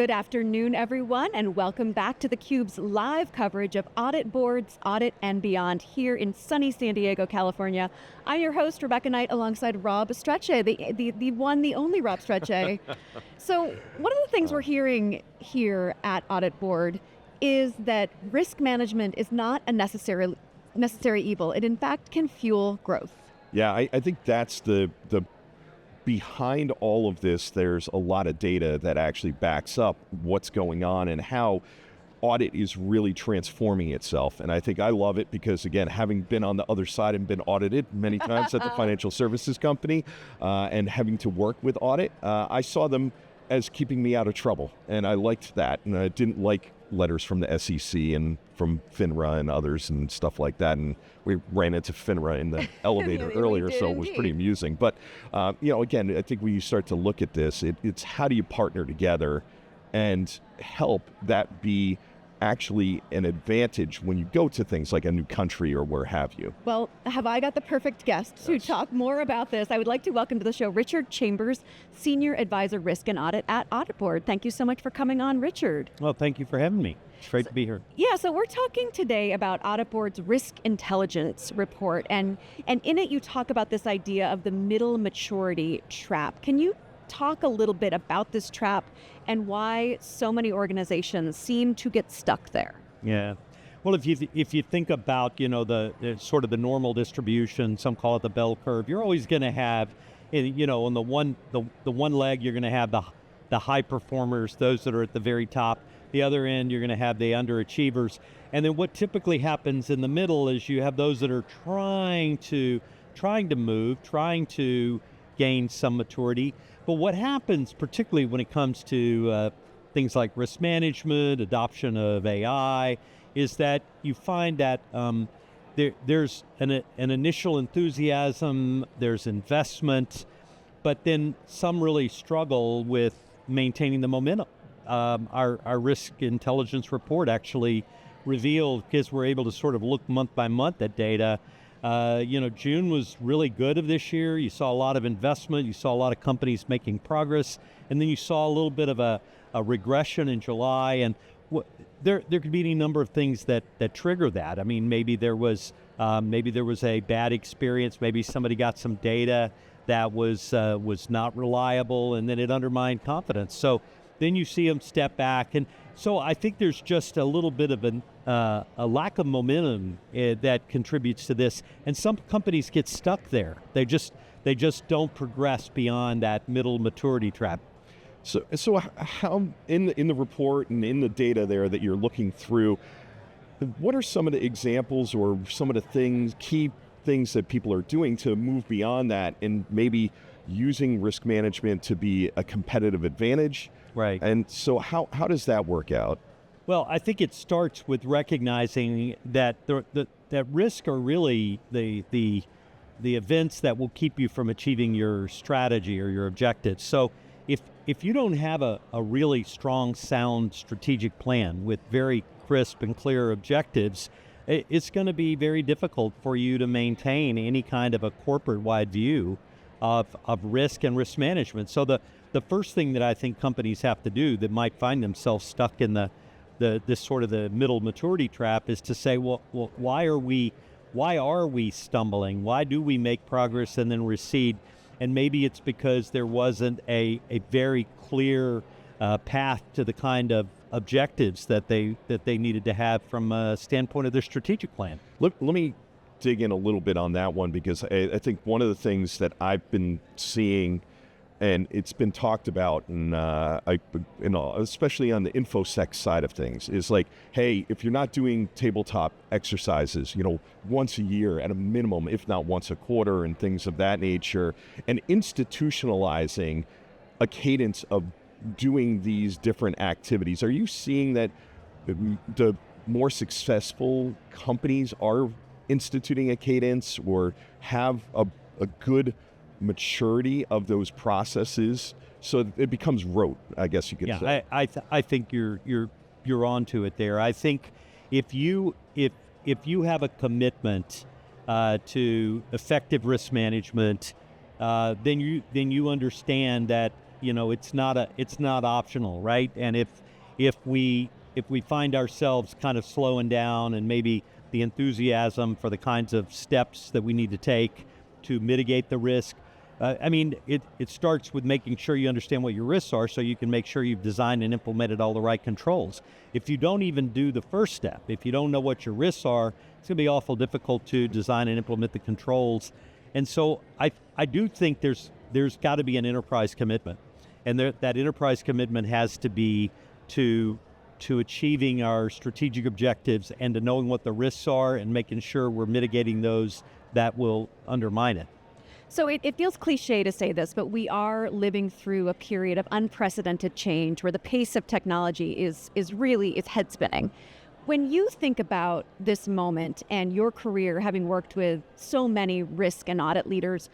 Good afternoon, everyone, and welcome back to theCUBE's live coverage of Audit Board's Audit and Beyond here in sunny San Diego, California. I'm your host, Rebecca Knight, alongside Rob Strechay, the one, the only Rob Strechay. So one of the things we're hearing here at Audit Board is that risk management is not a necessary evil. It in fact can fuel growth. Yeah, I think that's the behind all of this, there's a lot of data that actually backs up what's going on and how audit is really transforming itself. And I think I love it because, again, having been on the other side and been audited many times at the financial services company and having to work with audit, I saw them as keeping me out of trouble. And I liked that. And I didn't like letters from the SEC and from FINRA and others and stuff like that. And we ran into FINRA in the elevator earlier, so it was pretty amusing. But, again, I think when you start to look at this, it's how do you partner together and help that be actually an advantage when you go to things like a new country or where have you. Well, have I got the perfect guest to talk more about this? I would like to welcome to the show Richard Chambers, Senior Advisor Risk and Audit at Audit Board. Thank you so much for coming on, Richard. Well, thank you for having me. It's great to be here. Yeah, so we're talking today about Audit Board's Risk Intelligence Report, and in it you talk about this idea of the middle maturity trap. Can you talk a little bit about this trap and why so many organizations seem to get stuck there? Yeah. Well, if you think about, the sort of the normal distribution, some call it the bell curve, you're always going to have, on the one leg, you're going to have the high performers, those that are at the very top. The other end, you're going to have the underachievers. And then what typically happens in the middle is you have those that are trying to move, trying to gain some maturity. But what happens, particularly when it comes to things like risk management, adoption of AI, is that you find that there's an initial enthusiasm, there's investment, but then some really struggle with maintaining the momentum. Our risk intelligence report actually revealed, because we're able to sort of look month by month at data, June was really good of this year. You saw a lot of investment. You saw a lot of companies making progress. And then you saw a little bit of a regression in July. And there could be any number of things that trigger that. I mean, maybe there was a bad experience. Maybe somebody got some data that was not reliable, and then it undermined confidence. So then you see them step back. And so I think there's just a little bit of a lack of momentum that contributes to this. And some companies get stuck there. They just don't progress beyond that middle maturity trap. So how in the report and in the data there that you're looking through, what are some of the examples or some of the key things that people are doing to move beyond that and maybe using risk management to be a competitive advantage? Right. And so how does that work out? Well, I think it starts with recognizing that that risk are really the events that will keep you from achieving your strategy or your objectives. So if you don't have a really strong, sound strategic plan with very crisp and clear objectives, it's going to be very difficult for you to maintain any kind of a corporate-wide view of risk and risk management. So the first thing that I think companies have to do that might find themselves stuck in this sort of the middle maturity trap is to say, well, why are we stumbling? Why do we make progress and then recede? And maybe it's because there wasn't a very clear path to the kind of objectives that they needed to have from a standpoint of their strategic plan. Let me dig in a little bit on that one, because I think one of the things that I've been seeing, and it's been talked about, and especially on the InfoSec side of things, is like, hey, if you're not doing tabletop exercises, once a year at a minimum, if not once a quarter, and things of that nature, and institutionalizing a cadence of doing these different activities. Are you seeing that the more successful companies are instituting a cadence or have a good maturity of those processes so that it becomes rote, I guess you could say? I think you're onto it there. I think if you have a commitment to effective risk management, then you understand that it's not optional, right? And if we find ourselves kind of slowing down, and maybe the enthusiasm for the kinds of steps that we need to take to mitigate the risk, it starts with making sure you understand what your risks are, so you can make sure you've designed and implemented all the right controls. If you don't even do the first step, if you don't know what your risks are, it's going to be awful difficult to design and implement the controls. And so I do think there's got to be an enterprise commitment, and that enterprise commitment has to be to achieving our strategic objectives and to knowing what the risks are and making sure we're mitigating those that will undermine it. So it feels cliche to say this, but we are living through a period of unprecedented change where the pace of technology is really, it's head spinning. When you think about this moment and your career, having worked with so many risk and audit leaders,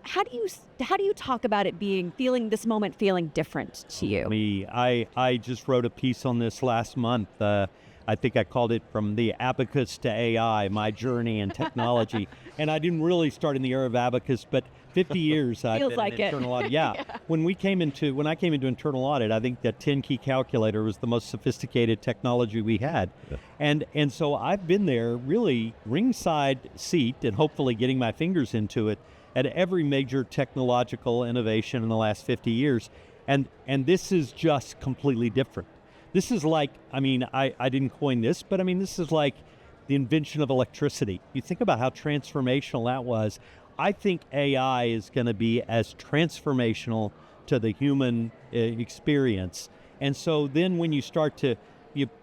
how do you talk about it feeling different to you? I just wrote a piece on this last month. I think I called it From the Abacus to AI, My Journey in Technology. And I didn't really start in the era of abacus, but 50 years I've been like in internal audit. Yeah. Yeah. When I came into internal audit, I think that 10 key calculator was the most sophisticated technology we had. Yeah. And so I've been there really ringside seat, and hopefully getting my fingers into it at every major technological innovation in the last 50 years. And this is just completely different. This is like, I didn't coin this, but this is like the invention of electricity. You think about how transformational that was. I think AI is going to be as transformational to the human experience. And so then when you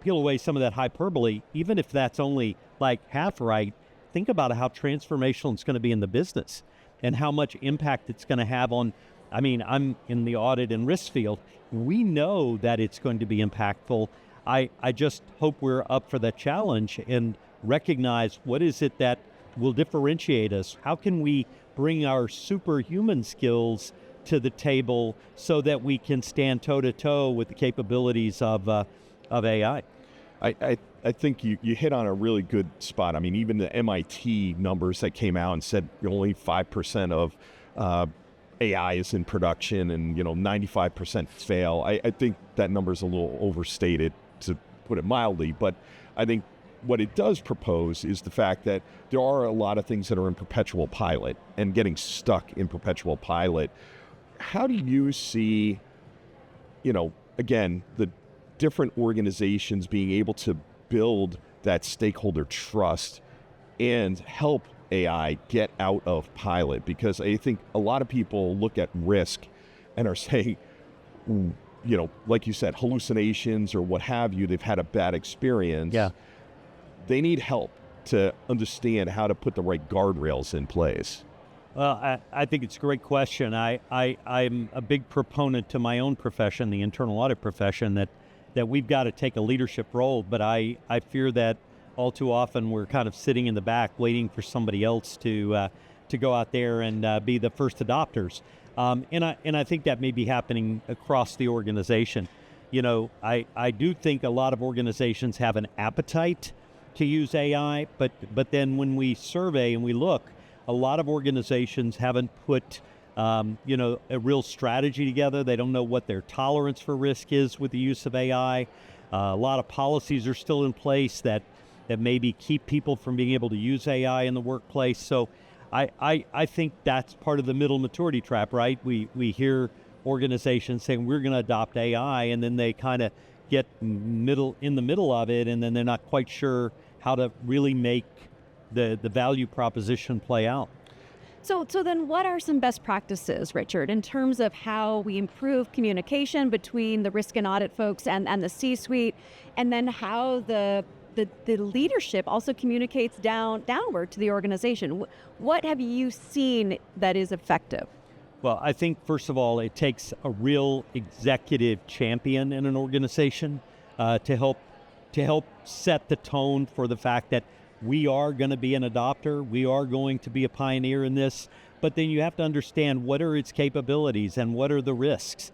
peel away some of that hyperbole, even if that's only like half right, think about how transformational it's going to be in the business and how much impact it's going to have on, I'm in the audit and risk field. We know that it's going to be impactful. I just hope we're up for that challenge and recognize what is it that will differentiate us. How can we bring our superhuman skills to the table so that we can stand toe-to-toe with the capabilities of AI? I think you hit on a really good spot. Even the MIT numbers that came out and said only 5% of AI is in production and 95% fail. I think that number's a little overstated, to put it mildly, but I think what it does propose is the fact that there are a lot of things that are in perpetual pilot and getting stuck in perpetual pilot. How do you see, again, the different organizations being able to build that stakeholder trust and help AI get out of pilot? Because I think a lot of people look at risk and are saying, like you said, hallucinations or what have you, they've had a bad experience. Yeah. They need help to understand how to put the right guardrails in place. Well, I think it's a great question. I'm a big proponent to my own profession, the internal audit profession, that we've got to take a leadership role, but I fear that all too often we're kind of sitting in the back waiting for somebody else to go out there and be the first adopters. And I think that may be happening across the organization. I do think a lot of organizations have an appetite to use AI, but then when we survey and we look, a lot of organizations haven't put a real strategy together. They don't know what their tolerance for risk is with the use of AI. A lot of policies are still in place that maybe keep people from being able to use AI in the workplace. So I think that's part of the middle maturity trap, right? We hear organizations saying we're going to adopt AI, and then they kind of get in the middle of it, and then they're not quite sure how to really make the value proposition play out. So then what are some best practices, Richard, in terms of how we improve communication between the risk and audit folks and the C-suite, and then how the leadership also communicates downward to the organization? What have you seen that is effective? Well, I think, first of all, it takes a real executive champion in an organization to help set the tone for the fact that we are going to be an adopter, we are going to be a pioneer in this, but then you have to understand what are its capabilities and what are the risks.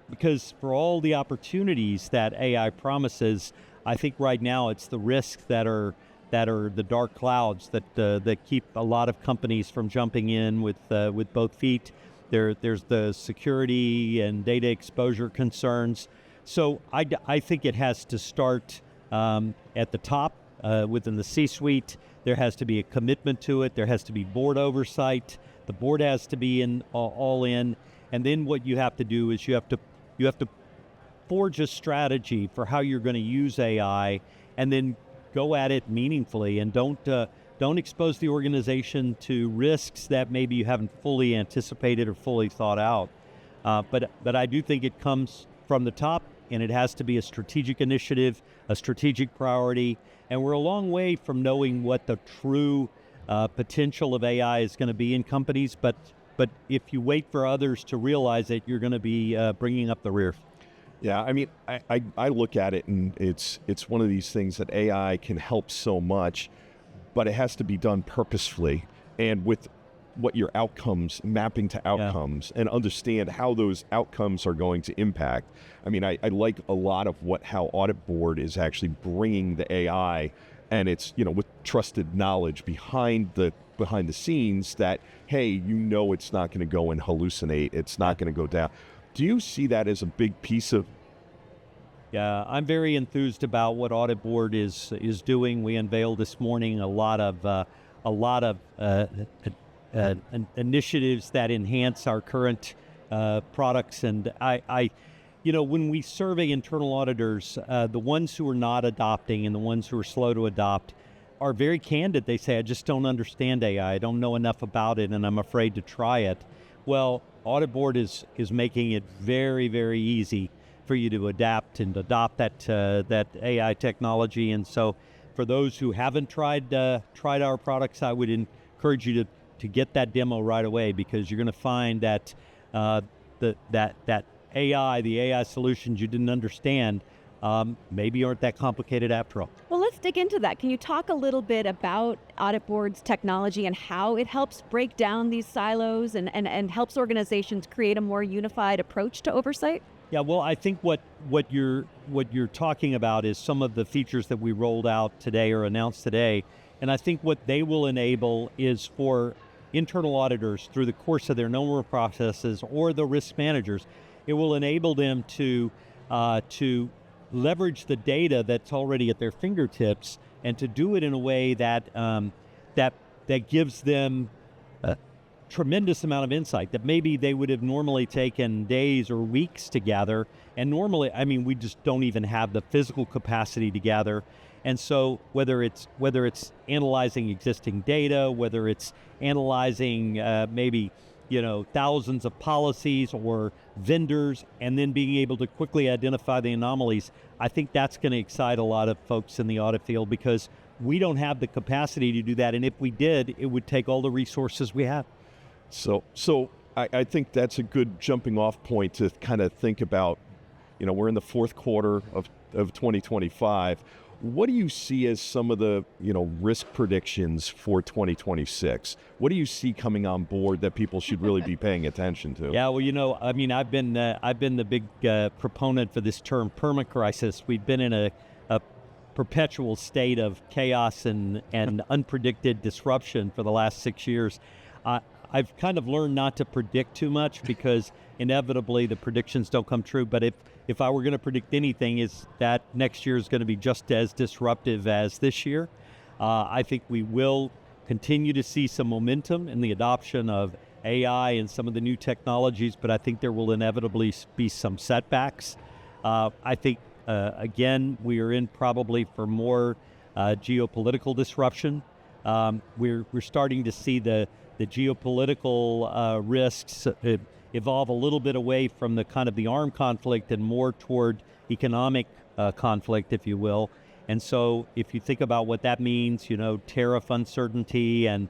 Because for all the opportunities that AI promises, I think right now it's the risks that are the dark clouds that keep a lot of companies from jumping in with both feet. There's the security and data exposure concerns. So I think it has to start at the top within the C-suite. There has to be a commitment to it. There has to be board oversight. The board has to be all in. And then what you have to do is you have to forge a strategy for how you're going to use AI, and then go at it meaningfully, and don't expose the organization to risks that maybe you haven't fully anticipated or fully thought out. But I do think it comes from the top, and it has to be a strategic initiative, a strategic priority, and we're a long way from knowing what the true potential of AI is going to be in companies, but if you wait for others to realize it, you're going to be bringing up the rear. Yeah, I mean, I look at it, and it's one of these things that AI can help so much, but it has to be done purposefully and with what your outcomes, mapping to outcomes, and understand how those outcomes are going to impact. I mean, I like a lot of how AuditBoard is actually bringing the AI, and it's, with trusted knowledge behind the scenes that, hey, it's not going to go and hallucinate, it's not going to go down. Do you see that as a big piece of? Yeah, I'm very enthused about what AuditBoard is doing. We unveiled this morning a lot of initiatives that enhance our current products, and when we survey internal auditors, the ones who are not adopting and the ones who are slow to adopt are very candid. They say, I just don't understand AI. I don't know enough about it, and I'm afraid to try it. Well, AuditBoard is making it very, very easy for you to adapt and adopt that AI technology. And so for those who haven't tried our products, I would encourage you to get that demo right away, because you're going to find that that AI, the AI solutions you didn't understand, maybe aren't that complicated after all. Well, let's dig into that. Can you talk a little bit about AuditBoard's technology and how it helps break down these silos and helps organizations create a more unified approach to oversight? Yeah, well, I think what you're talking about is some of the features that we rolled out today or announced today, and I think what they will enable is for internal auditors, through the course of their normal processes, or the risk managers, it will enable them to leverage the data that's already at their fingertips, and to do it in a way that that gives them a tremendous amount of insight that maybe they would have normally taken days or weeks to gather. And normally, I mean, we just don't even have the physical capacity to gather. And so whether it's analyzing existing data, whether it's analyzing maybe thousands of policies or vendors, and then being able to quickly identify the anomalies, I think that's going to excite a lot of folks in the audit field, because we don't have the capacity to do that. And if we did, it would take all the resources we have. So I think that's a good jumping off point to kind of think about, we're in the fourth quarter of 2025. What do you see as some of the, risk predictions for 2026? What do you see coming on board that people should really be paying attention to? Yeah, well, I've been the big proponent for this term permacrisis. We've been in a perpetual state of chaos and unpredicted disruption for the last 6 years. I've kind of learned not to predict too much, because inevitably the predictions don't come true. But if I were going to predict anything, is that next year is going to be just as disruptive as this year. I think we will continue to see some momentum in the adoption of AI and some of the new technologies, but I think there will inevitably be some setbacks. I think, again, we are in probably for more geopolitical disruption. We're starting to see the geopolitical risks evolve a little bit away from the kind of the armed conflict and more toward economic conflict, if you will. And so if you think about what that means, tariff uncertainty and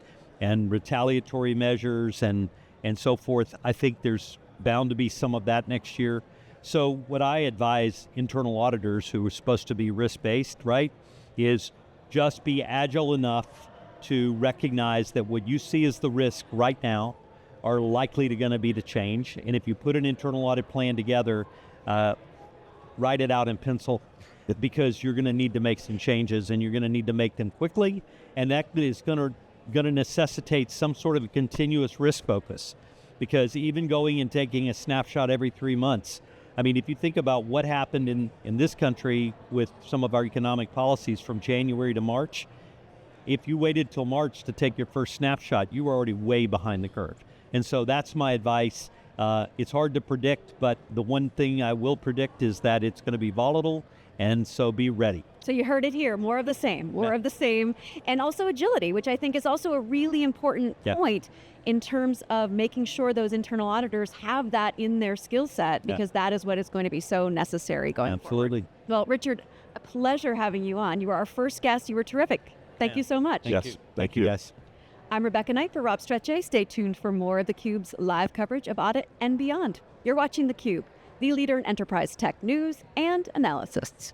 retaliatory measures and so forth, I think there's bound to be some of that next year. So what I advise internal auditors who are supposed to be risk-based, right, is just be agile enough to recognize that what you see as the risk right now are likely to going to be the change. And if you put an internal audit plan together, write it out in pencil, because you're going to need to make some changes, and you're going to need to make them quickly. And that is going to necessitate some sort of a continuous risk focus. because even going and taking a snapshot every 3 months, I mean, if you think about what happened in this country with some of our economic policies from January to March, if you waited till March to take your first snapshot, you were already way behind the curve. And so that's my advice. It's hard to predict, but the one thing I will predict is that it's going to be volatile, and so be ready. So you heard it here, more of the same, of the same, and also agility, which I think is also a really important point in terms of making sure those internal auditors have that in their skill set, because that is what is going to be so necessary going Absolutely. forward. Well, Richard, a pleasure having you on. You were our first guest. You were terrific. Thank you so much. Thank you. Yes. I'm Rebecca Knight for Rob Strechay. Stay tuned for more of theCUBE's live coverage of Audit and Beyond. You're watching theCUBE, the leader in enterprise tech news and analysis.